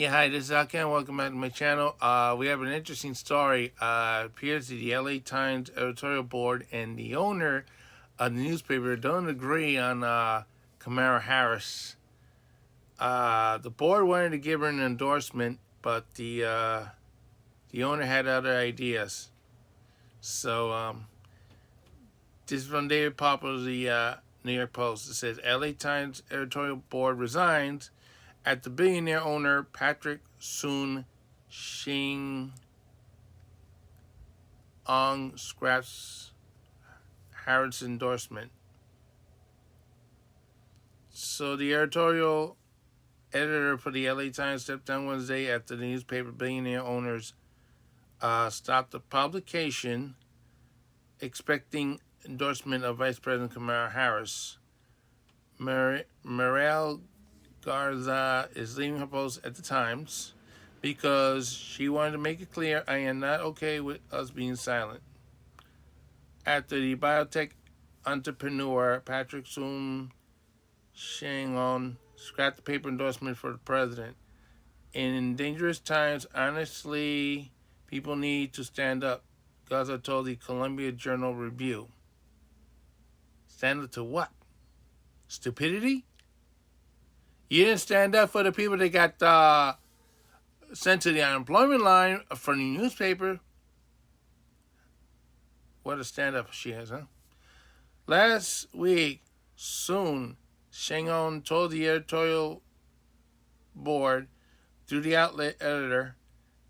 Yeah, hi, this is Alkan. Welcome back to my channel. We have an interesting story. Appears that the LA Times editorial board and the owner of the newspaper don't agree on Kamala Harris. The board wanted to give her an endorsement, but the owner had other ideas. So this is from David Popper of the New York Post. It says LA Times editorial board resigns at the billionaire owner Patrick Soon Shing Ong scraps Harris' endorsement. So the editorial editor for the LA Times stepped down Wednesday after the newspaper billionaire owners stopped the publication, expecting endorsement of Vice President Kamala Harris. Marielle Garza is leaving her post at the Times because she wanted to make it clear, I am not okay with us being silent. After the biotech entrepreneur Patrick Soon Shang scrapped the paper endorsement for the president. In dangerous times, honestly, people need to stand up, Garza told the Columbia Journal Review. Stand up to what? Stupidity? You didn't stand up for the people that got sent to the unemployment line from the newspaper. What a stand-up she has, huh? Last week, Soon Shang told the editorial board through the outlet editor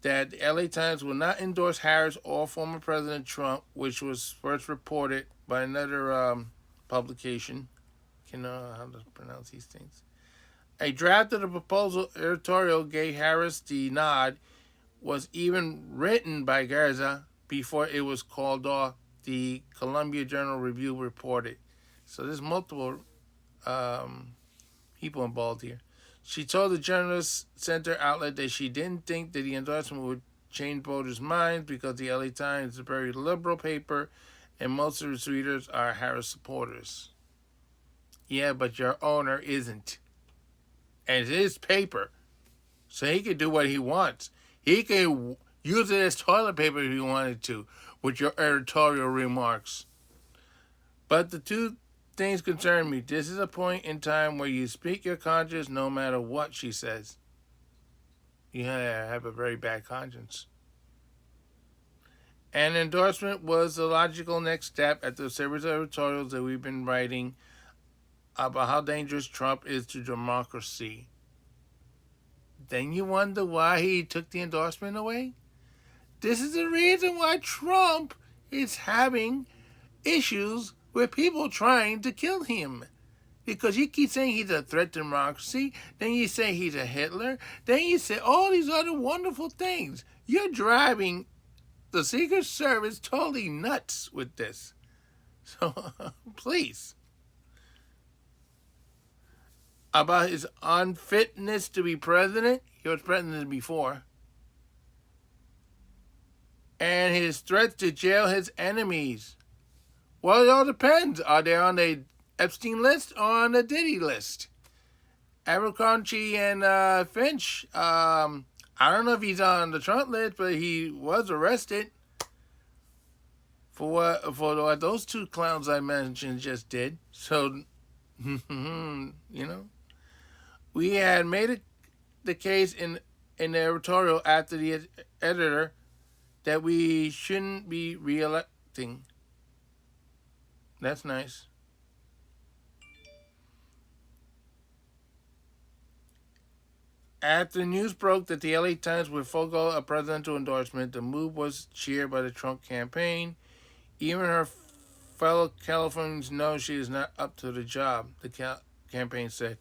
that the LA Times will not endorse Harris or former President Trump, which was first reported by another publication. You know how to pronounce these things. A draft of the proposal editorial gave Harris the nod, was even written by Garza before it was called off, the Columbia Journal Review reported. So there's multiple people involved here. She told the Journalist Center outlet that she didn't think that the endorsement would change voters' minds because the LA Times is a very liberal paper and most of its readers are Harris supporters. Yeah, but your owner isn't. And it's his paper, so he can do what he wants. He can use it as toilet paper if he wanted to, with your editorial remarks. But the two things concern me. This is a point in time where you speak your conscience no matter what, she says. You have a very bad conscience. An endorsement was the logical next step at the series of editorials that we've been writing about how dangerous Trump is to democracy. Then you wonder why he took the endorsement away? This is the reason why Trump is having issues with people trying to kill him. Because you keep saying he's a threat to democracy, then you say he's a Hitler, then you say all these other wonderful things. You're driving the Secret Service totally nuts with this. So, please. About his unfitness to be president, he was president before. And his threats to jail his enemies. Well, it all depends. Are they on the Epstein list or on the Diddy list? Abercrombie and Finch, I don't know if he's on the Trump list, but he was arrested for what those two clowns I mentioned just did. So, you know, we had made the case in the editorial after the editor that we shouldn't be re-electing. That's nice. After the news broke that the LA Times would forego a presidential endorsement, the move was cheered by the Trump campaign. Even her fellow Californians know she is not up to the job, the campaign said.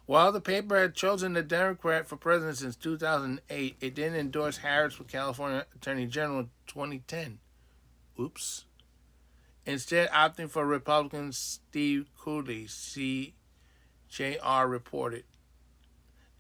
While the paper had chosen the Democrat for president since 2008, it didn't endorse Harris for California Attorney General in 2010. Oops. Instead, opting for Republican Steve Cooley, CJR reported.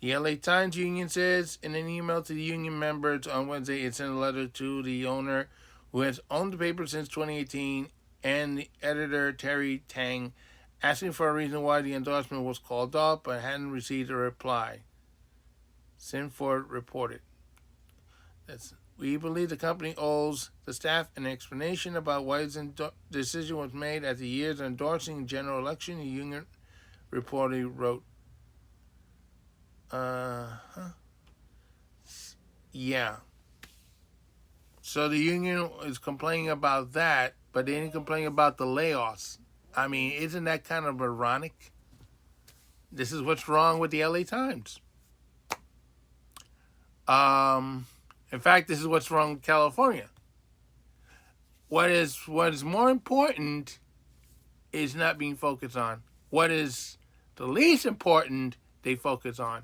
The LA Times Union says in an email to the union members on Wednesday, it sent a letter to the owner, who has owned the paper since 2018, and the editor, Terry Tang, asking for a reason why the endorsement was called off but hadn't received a reply. Sinford reported. We believe the company owes the staff an explanation about why its decision was made at the year's endorsing general election, the union reportedly wrote. Yeah. So the union is complaining about that, but they didn't complain about the layoffs. I mean, isn't that kind of ironic? This is what's wrong with the LA Times. In fact, this is what's wrong with California. What is more important is not being focused on. What is the least important, they focus on.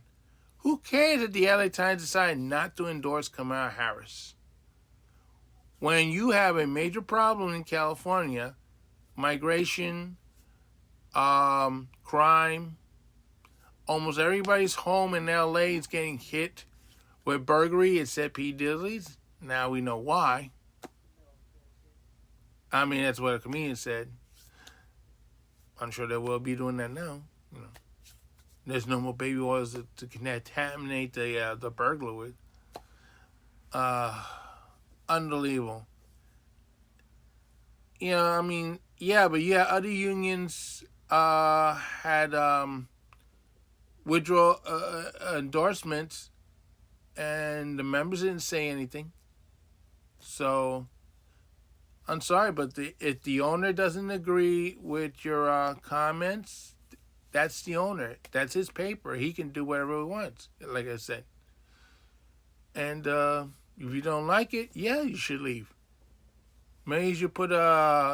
Who cares if the LA Times decided not to endorse Kamala Harris? When you have a major problem in California, migration, crime, almost everybody's home in LA is getting hit with burglary except P. Diddy's. Now we know why. I mean, that's what a comedian said. I'm sure they will be doing that now. You know, there's no more baby oils to contaminate the burglar with. Unbelievable. You know, I mean, yeah, but yeah, other unions had withdrawal endorsements, and the members didn't say anything. So I'm sorry, but if the owner doesn't agree with your comments, that's the owner. That's his paper. He can do whatever he wants, like I said. And if you don't like it, yeah, you should leave. Maybe you should put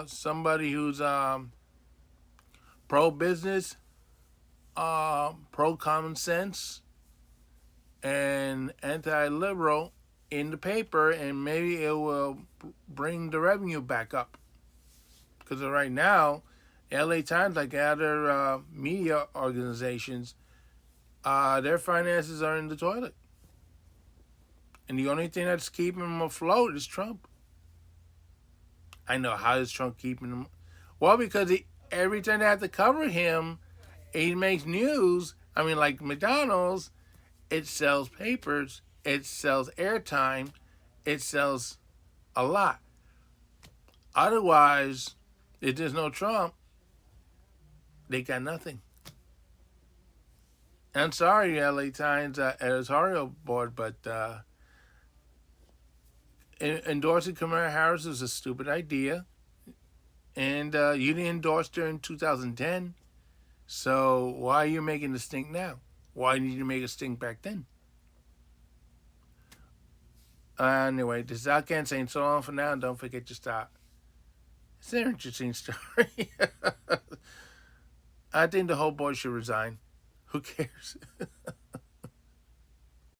somebody who's pro-business, pro-common sense, and anti-liberal in the paper, and maybe it will bring the revenue back up. Because right now, LA Times, like other media organizations, their finances are in the toilet. And the only thing that's keeping them afloat is Trump. I know, how is Trump keeping them? Well, because every time they have to cover him, he makes news. I mean, like McDonald's, it sells papers, it sells airtime, it sells a lot. Otherwise, if there's no Trump, they got nothing. I'm sorry, LA Times editorial board, but endorsing Kamala Harris is a stupid idea. And you didn't endorse her in 2010. So why are you making the stink now? Why did you make a stink back then? Anyway, this is Alcan saying so long for now, and don't forget to stop. It's an interesting story. I think the whole board should resign. Who cares?